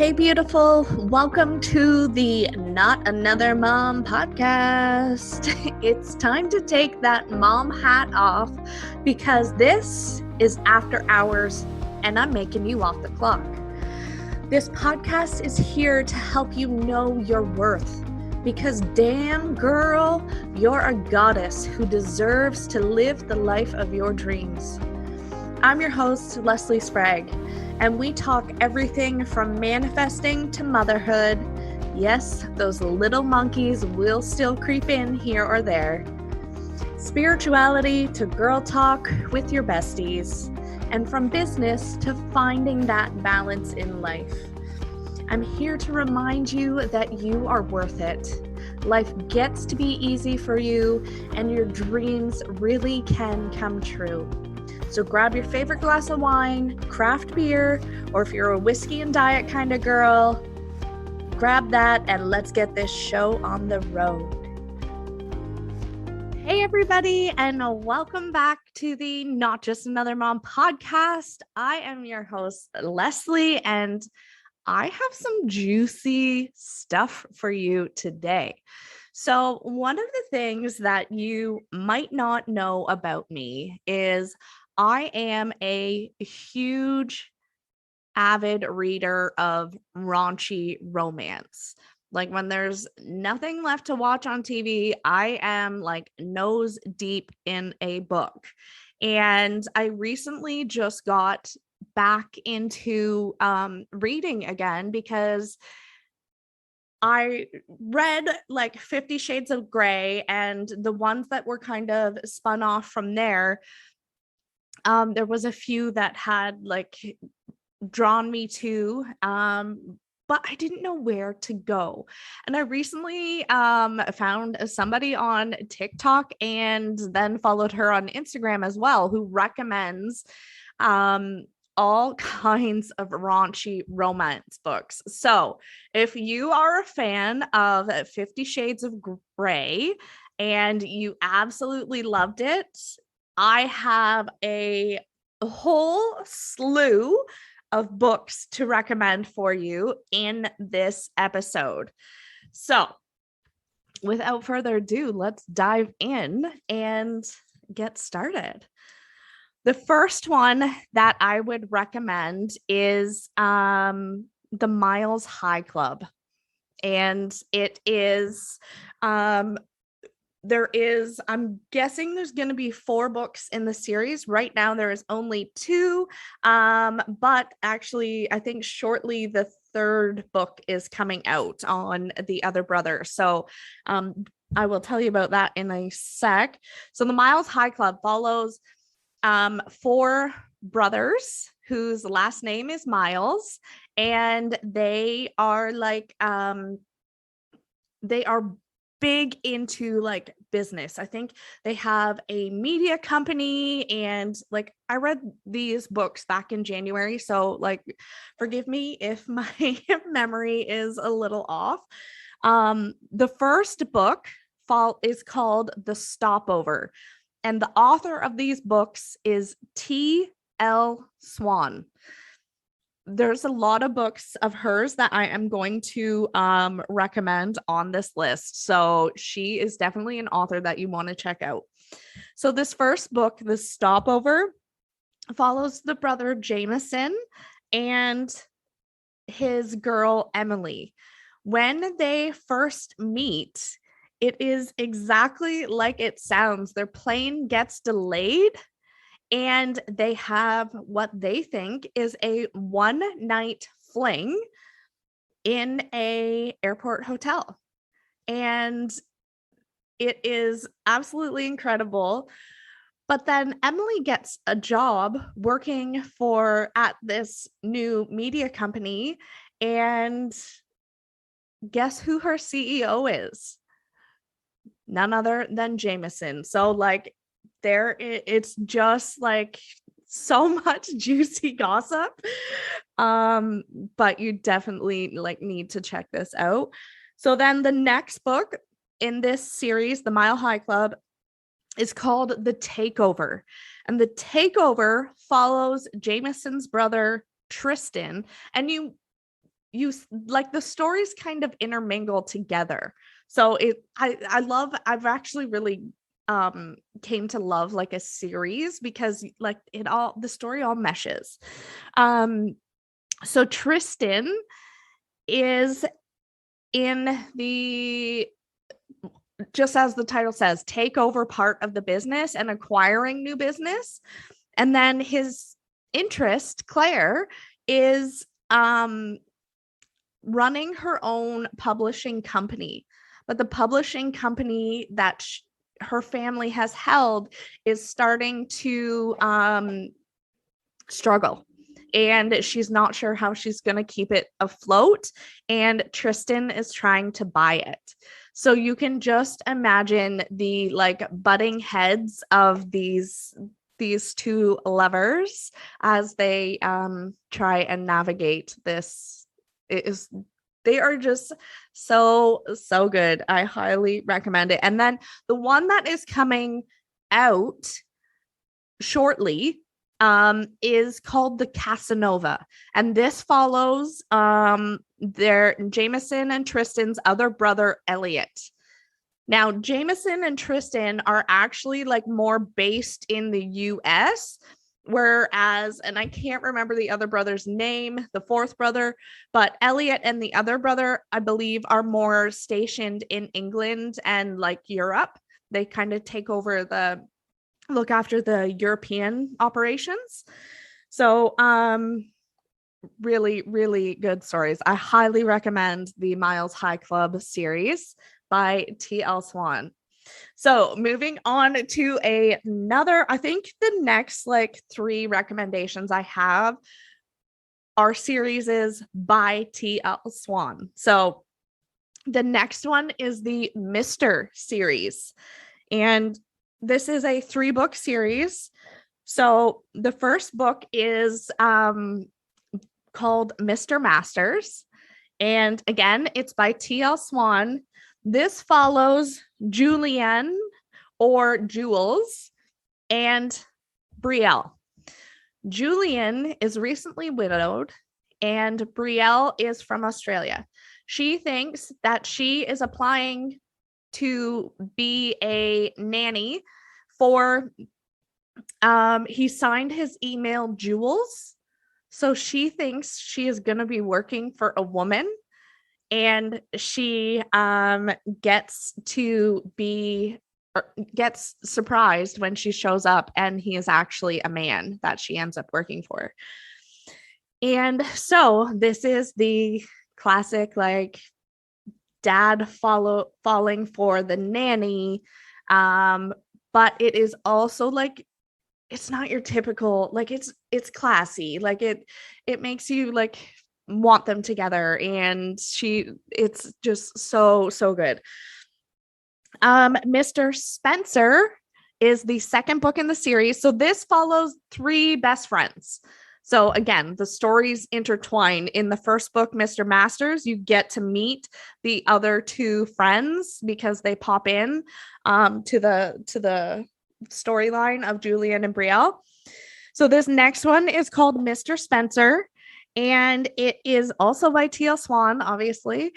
Hey, beautiful. Welcome to the Not Another Mom podcast. It's time to take that mom hat off because this is after hours and I'm making you off the clock. This podcast is here to help you know your worth because damn girl, you're a goddess who deserves to live the life of your dreams. I'm your host, Leslie Sprague, and we talk everything from manifesting to motherhood. Yes, those little monkeys will still creep in here or there. Spirituality to girl talk with your besties, and from business to finding that balance in life. I'm here to remind you that you are worth it. Life gets to be easy for you, and your dreams really can come true. So grab your favorite glass of wine, craft beer, or if you're a whiskey and diet kind of girl, grab that and let's get this show on the road. Hey everybody, and welcome back to the Not Just Another Mom podcast. I am your host, Leslie, and I have some juicy stuff for you today. So one of the things that you might not know about me is I am a huge avid reader of raunchy romance. Like when there's nothing left to watch on TV, I am like nose deep in a book. And I recently just got back into reading again because I read like 50 Shades of Grey, and the ones that were kind of spun off from there, there was a few that had like drawn me to, but I didn't know where to go. And I recently found somebody on TikTok and then followed her on Instagram as well, who recommends all kinds of raunchy romance books. So if you are a fan of 50 Shades of Grey and you absolutely loved it, I have a whole slew of books to recommend for you in this episode. So without further ado, let's dive in and get started. The first one that I would recommend is the Miles High Club. And it is I'm guessing there's going to be 4 books in the series. Right now there is only 2, but actually I think shortly the 3rd book is coming out on the other brother. So I will tell you about that in a sec. So the Miles High Club follows 4 brothers whose last name is Miles, and they are like they are big into like business. I think they have a media company, and like I read these books back in January, so like forgive me if my memory is a little off. The first book is called The Stopover, and the author of these books is T.L. Swan. There's a lot of books of hers that I am going to recommend on this list. So she is definitely an author that you want to check out. So this first book, The Stopover, follows the brother Jameson and his girl Emily. When they first meet, it is exactly like it sounds. Their plane gets delayed, and they have what they think is a one-night fling in a airport hotel. And it is absolutely incredible. But then Emily gets a job working at this new media company, and guess who her CEO is? None other than Jameson. So like it's just like so much juicy gossip, but you definitely like need to check this out. So then the next book in this series, the Mile High Club, is called The Takeover, and The Takeover follows Jameson's brother Tristan, and you like the stories kind of intermingle together. So I've actually really came to love like a series because like the story all meshes. So Tristan is in the, just as the title says, take over part of the business and acquiring new business. And then his interest, Claire, is running her own publishing company. But the publishing company that her family has held is starting to struggle. And she's not sure how she's going to keep it afloat. And Tristan is trying to buy it. So you can just imagine the like butting heads of these two lovers as they try and navigate this. They are just so good. I highly recommend it. And then the one that is coming out shortly is called The Casanova, and this follows their Jameson and Tristan's other brother Elliot. Now, Jameson and Tristan are actually like more based in the US, whereas, and I can't remember the other brother's name, the fourth brother, but Elliot and the other brother, I believe, are more stationed in England and like Europe. They kind of look after the European operations. So, really, really good stories. I highly recommend the Miles High Club series by T.L. Swan. So moving on to another, I think the next like 3 recommendations I have are series by T.L. Swan. So the next one is the Mr. series. And this is a 3-book series. So the first book is called Mr. Masters. And again, it's by T.L. Swan. This follows Julienne, or Jules, and Brielle. Julian is recently widowed, and Brielle is from Australia. She thinks that she is applying to be a nanny for, he signed his email Jules. So she thinks she is going to be working for a woman, and she gets surprised when she shows up and he is actually a man that she ends up working for. And so this is the classic like dad falling for the nanny, but it is also like, it's not your typical, like it's classy, like it makes you like want them together, and it's just so good. Mr. Spencer is the second book in the series. So this follows 3 best friends. So again, the stories intertwine. In the first book, Mr. Masters, you get to meet the other 2 friends because they pop in to the storyline of Julian and Brielle. So this next one is called Mr. Spencer, and it is also by T.L. Swan, obviously.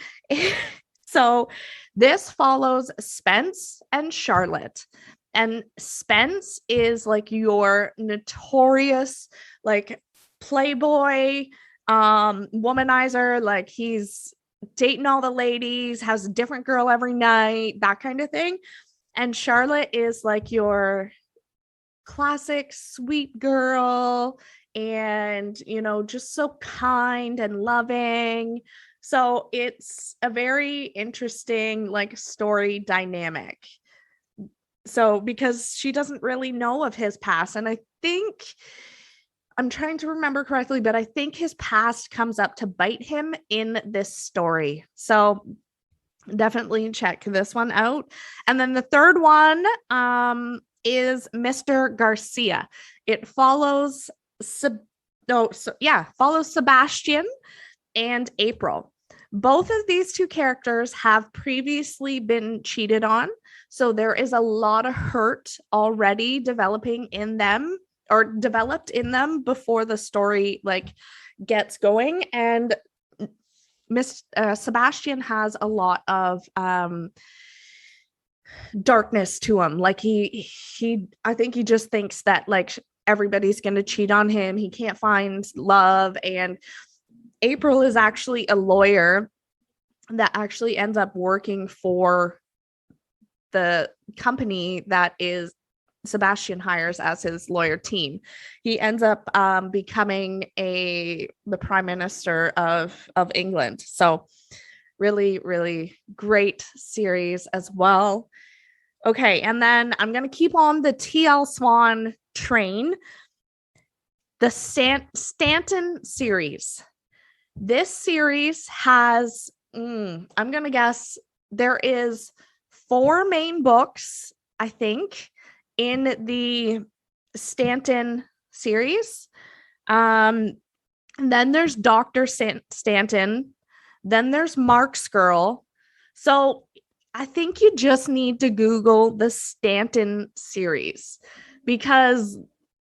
So this follows Spence and Charlotte. And Spence is like your notorious like playboy, womanizer, like he's dating all the ladies, has a different girl every night, that kind of thing. And Charlotte is like your classic sweet girl, and just so kind and loving. So it's a very interesting like story dynamic. So because she doesn't really know of his past, and I think I'm trying to remember correctly, but I think his past comes up to bite him in this story. So definitely check this one out. And then the third one is Mr. Garcia. It follows Sebastian and April. Both of these 2 characters have previously been cheated on. So there is a lot of hurt already developed in them before the story like gets going. And Sebastian has a lot of darkness to him. Like I think he just thinks that like everybody's going to cheat on him. He can't find love. And April is actually a lawyer that actually ends up working for the company that is Sebastian hires as his lawyer team. He ends up becoming the prime minister of England. So really, really great series as well. Okay, and then I'm gonna keep on the TL Swan train. The Stanton series. This series has, I'm gonna guess there is 4 main books, I think, in the Stanton series. And then there's Dr. Stanton. Then there's Mark's Girl. So I think you just need to Google the Stanton series because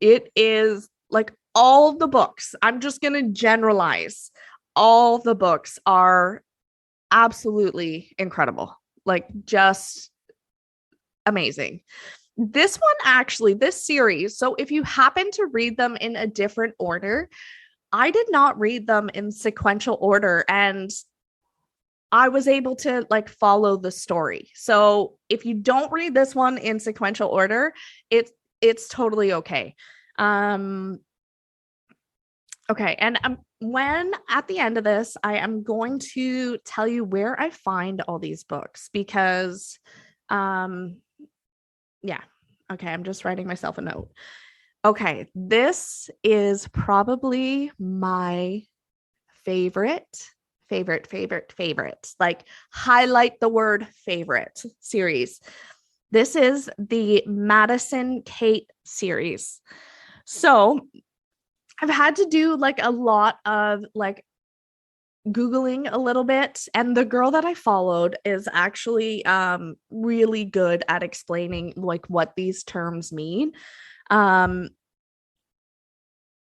it is like all the books. I'm just going to generalize. All the books are absolutely incredible. Like just amazing. This one actually, this series, so if you happen to read them in a different order, I did not read them in sequential order and I was able to like follow the story. So if you don't read this one in sequential order, it's totally okay. Okay, and when at the end of this, I am going to tell you where I find all these books because yeah. Okay, I'm just writing myself a note. Okay, this is probably my favorite. Like highlight the word favorite series. This is the Madison Kate series. So I've had to do like a lot of like Googling a little bit, and the girl that I followed is actually really good at explaining like what these terms mean.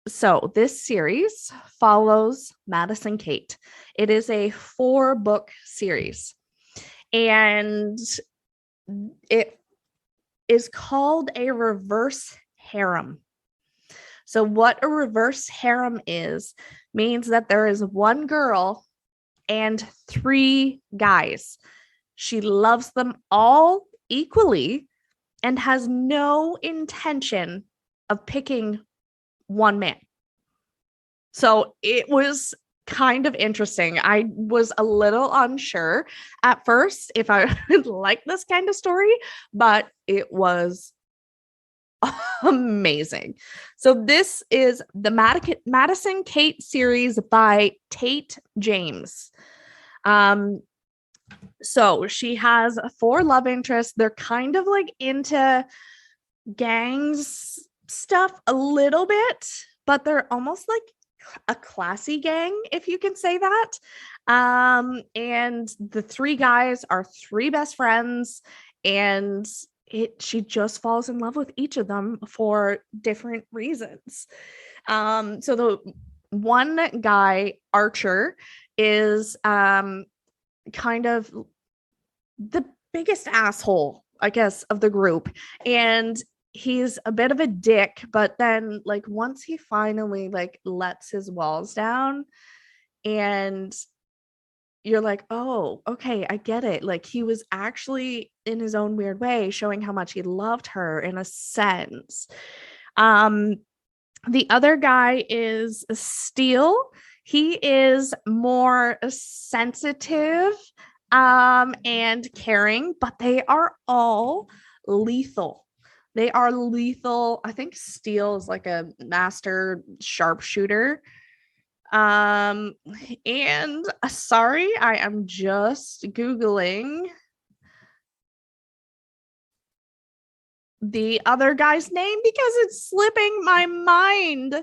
So this series follows Madison Kate. It is a 4-book series, and it is called a reverse harem. So what a reverse harem is means that there is one girl and 3 guys. She loves them all equally and has no intention of picking one man. So it was kind of interesting. I was a little unsure at first if I would like this kind of story, but it was amazing. So this is the Madison Kate series by Tate James. So she has 4 love interests. They're kind of like into gangs stuff a little bit, but they're almost like a classy gang, if you can say that. And the 3 guys are 3 best friends, and she just falls in love with each of them for different reasons. So the one guy, Archer, is kind of the biggest asshole, I guess, of the group. And he's a bit of a dick, but then like once he finally like lets his walls down and you're like, oh, okay, I get it. Like he was actually in his own weird way showing how much he loved her in a sense. The other guy is Steele. He is more sensitive and caring, but they are all lethal. They are lethal. I think Steele is like a master sharpshooter. And sorry, I am just Googling the other guy's name because it's slipping my mind.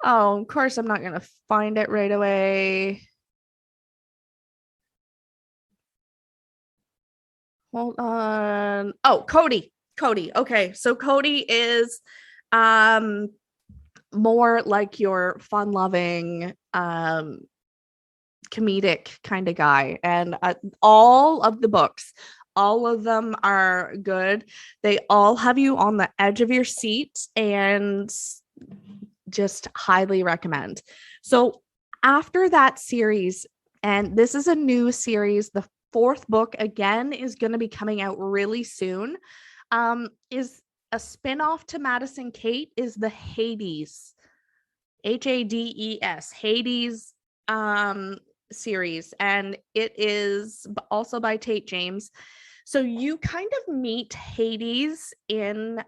Oh, of course I'm not gonna find it right away. Hold on. Oh, Cody. Cody. Okay, so Cody is more like your fun-loving comedic kind of guy, and all of the books, all of them are good. They all have you on the edge of your seat, and just highly recommend. So after that series, and this is a new series, the fourth book again is going to be coming out really soon, is a spin-off to Madison Kate, is the Hades, Hades, Hades series, and it is also by Tate James. So you kind of meet Hades in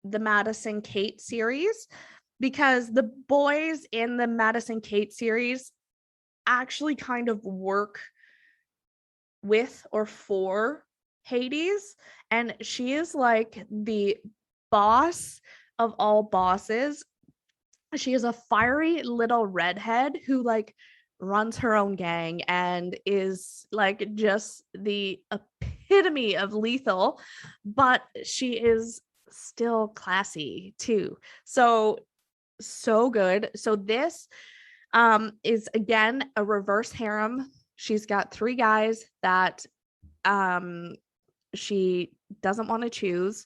the Madison Kate series, because the boys in the Madison Kate series actually kind of work with or for Hades, and she is like the boss of all bosses. She is a fiery little redhead who like runs her own gang and is like just the epitome of lethal, but she is still classy too. So good. So this is again a reverse harem. She's got three guys that she doesn't want to choose.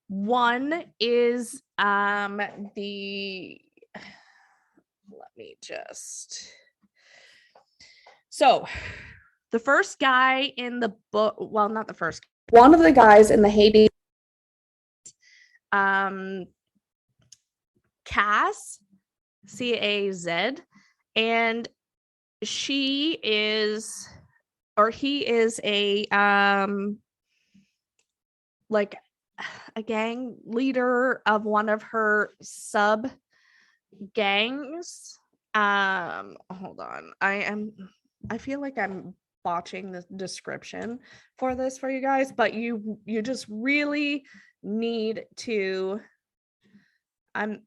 One is the let me just so the first guy in the book, well, not the first, one of the guys in the Hades, Cass, Caz, and she is, or he is a like a gang leader of one of her sub gangs. Hold on, I feel like I'm botching the description for this for you guys, but you just really need to, I'm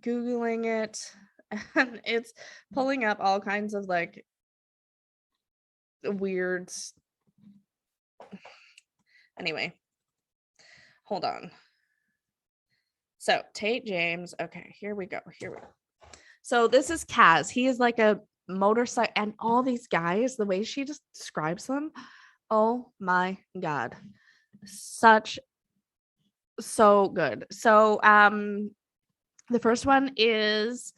googling it and it's pulling up all kinds of like weird, anyway, hold on. So Tate James, okay, here we go. So this is Kaz. He is like a motorcycle, and all these guys, the way she just describes them, oh my god, so good. So the first one is,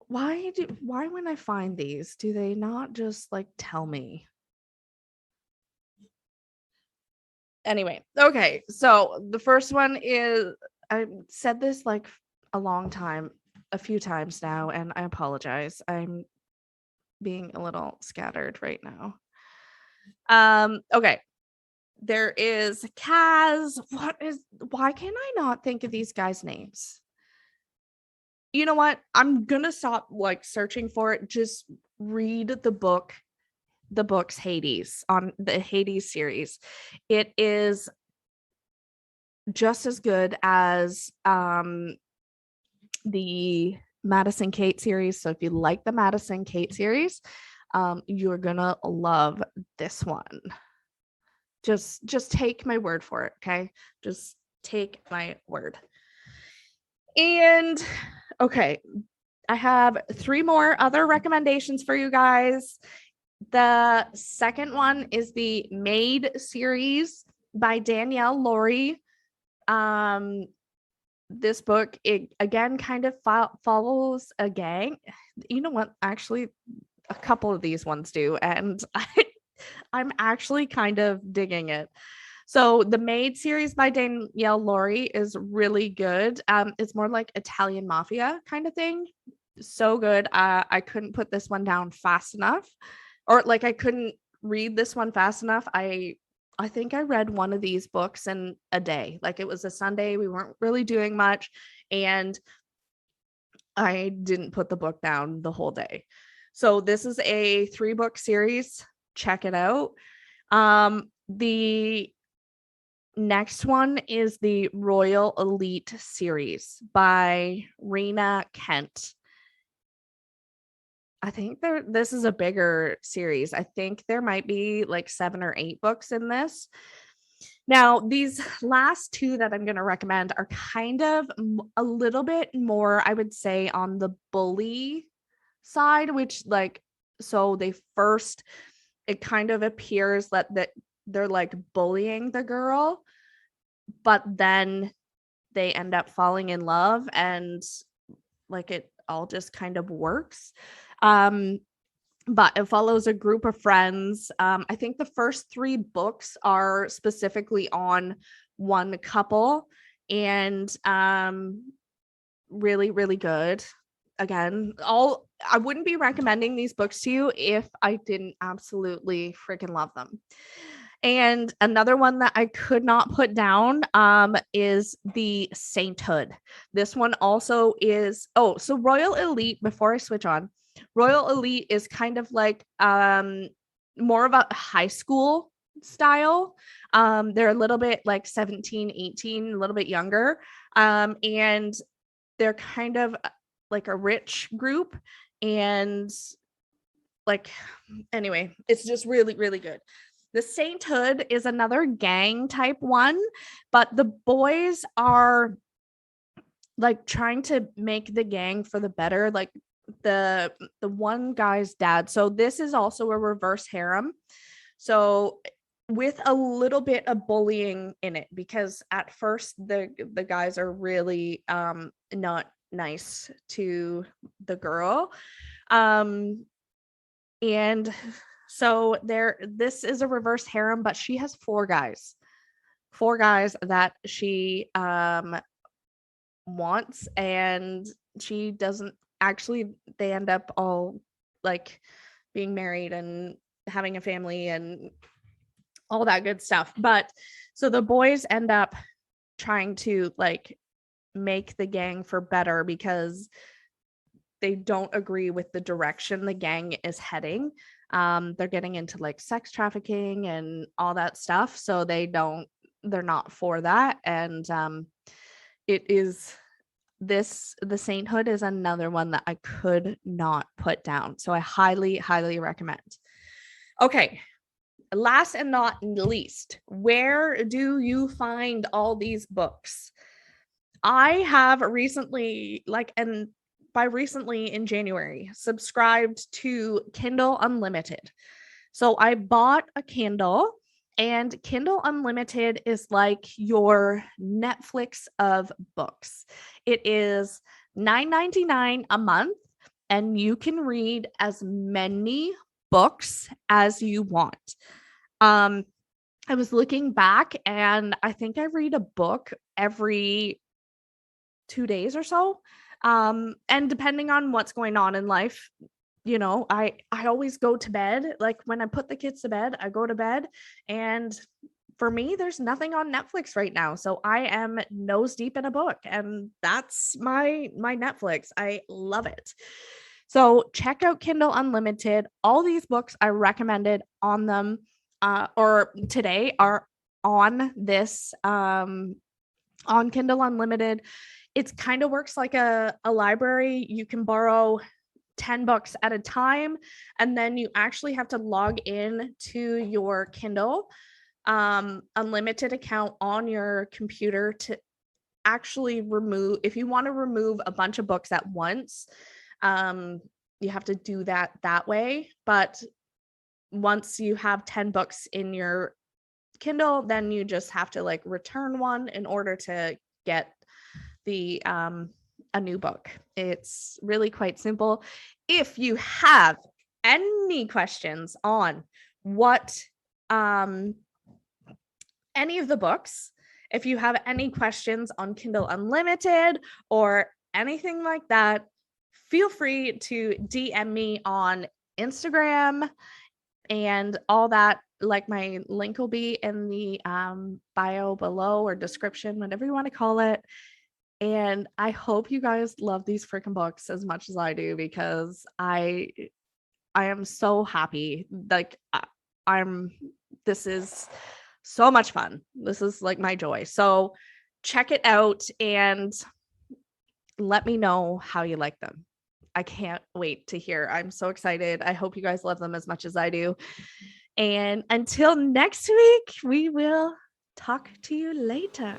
why when I find these, do they not just like tell me? Anyway, okay, so the first one is, I said this like a few times now, and I apologize. I'm being a little scattered right now. Okay. There is Kaz. Why can I not think of these guys' names? You know what? I'm gonna stop like searching for it. Just read the book's Hades, on the Hades series. It is just as good as the Madison Kate series. So if you like the Madison Kate series, you're gonna love this one. Just take my word for it, okay? Just take my word. And okay, I have 3 more other recommendations for you guys. The second one is the Maid series by Danielle Laurie. This book, it again kind of follows a gang. You know what? Actually, a couple of these ones do, and I'm actually kind of digging it. So the Maid series by Danielle Laurie is really good. It's more like Italian mafia kind of thing. So good. I couldn't put this one down fast enough, or like I couldn't read this one fast enough. I think I read one of these books in a day. Like it was a Sunday, we weren't really doing much, and I didn't put the book down the whole day. So this is a 3-book series. Check it out. The next one is the Royal Elite series by Rena Kent. I think this is a bigger series. I think there might be like 7 or 8 books in this. Now, these last two that I'm going to recommend are kind of a little bit more, I would say, on the bully side, which like, so it kind of appears that they're like bullying the girl, but then they end up falling in love and like it all just kind of works. Um, but it follows a group of friends. I think the first three books are specifically on one couple, and really, really good. Again, I wouldn't be recommending these books to you if I didn't absolutely freaking love them. And another one that I could not put down is the Sainthood. This one also is, oh, so Royal Elite, before I switch on, Royal Elite is kind of like more of a high school style. They're a little bit like 17, 18, a little bit younger. And they're kind of like a rich group. And like, anyway, it's just really, really good. The Sainthood is another gang type one, but the boys are like trying to make the gang for the better. Like the one guy's dad. So this is also a reverse harem. So with a little bit of bullying in it, because at first the guys are really not nice to the girl. And so this is a reverse harem, but she has four guys that she wants, and she doesn't actually, they end up all like being married and having a family and all that good stuff. But so the boys end up trying to like make the gang for better because they don't agree with the direction the gang is heading. They're getting into like sex trafficking and all that stuff. So they're not for that. And it is the Sainthood is another one that I could not put down. So I highly, highly recommend. Okay. Last and not least, where do you find all these books? I have recently, and by recently in January, subscribed to Kindle Unlimited. So I bought a Kindle, and Kindle Unlimited is like your Netflix of books. It is $9.99 a month, and you can read as many books as you want. I was looking back, and I think I read a book every 2 days or so. And depending on what's going on in life, I always go to bed. Like when I put the kids to bed, I go to bed, and for me, there's nothing on Netflix right now. So I am nose deep in a book, and that's my Netflix. I love it. So check out Kindle Unlimited. All these books I recommended on them or today are on this on Kindle Unlimited. It kind of works like a library. You can borrow 10 books at a time, and then you actually have to log in to your Kindle Unlimited account on your computer to actually remove, if you want to remove a bunch of books at once, you have to do that way. But once you have 10 books in your Kindle, then you just have to like return one in order to get the a new book. It's really quite simple. If you have any questions on what any of the books, if you have any questions on Kindle Unlimited or anything like that, feel free to DM me on Instagram and all that. Like my link will be in the bio below or description, whatever you want to call it. And I hope you guys love these freaking books as much as I do, because I am so happy. Like this is so much fun. This is like my joy. So check it out and let me know how you like them. I can't wait to hear. I'm so excited. I hope you guys love them as much as I do. And until next week, we will talk to you later.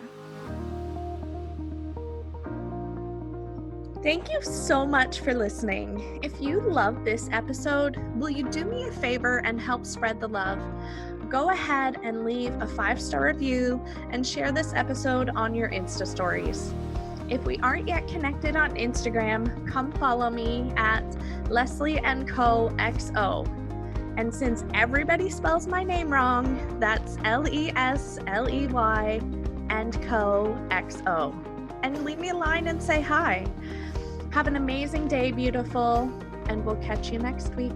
Thank you so much for listening. If you love this episode, will you do me a favor and help spread the love? Go ahead and leave a 5-star review and share this episode on your Insta stories. If we aren't yet connected on Instagram, come follow me at Leslie & Co XO. And since everybody spells my name wrong, that's Lesley and Co XO. And leave me a line and say hi. Have an amazing day, beautiful, and we'll catch you next week.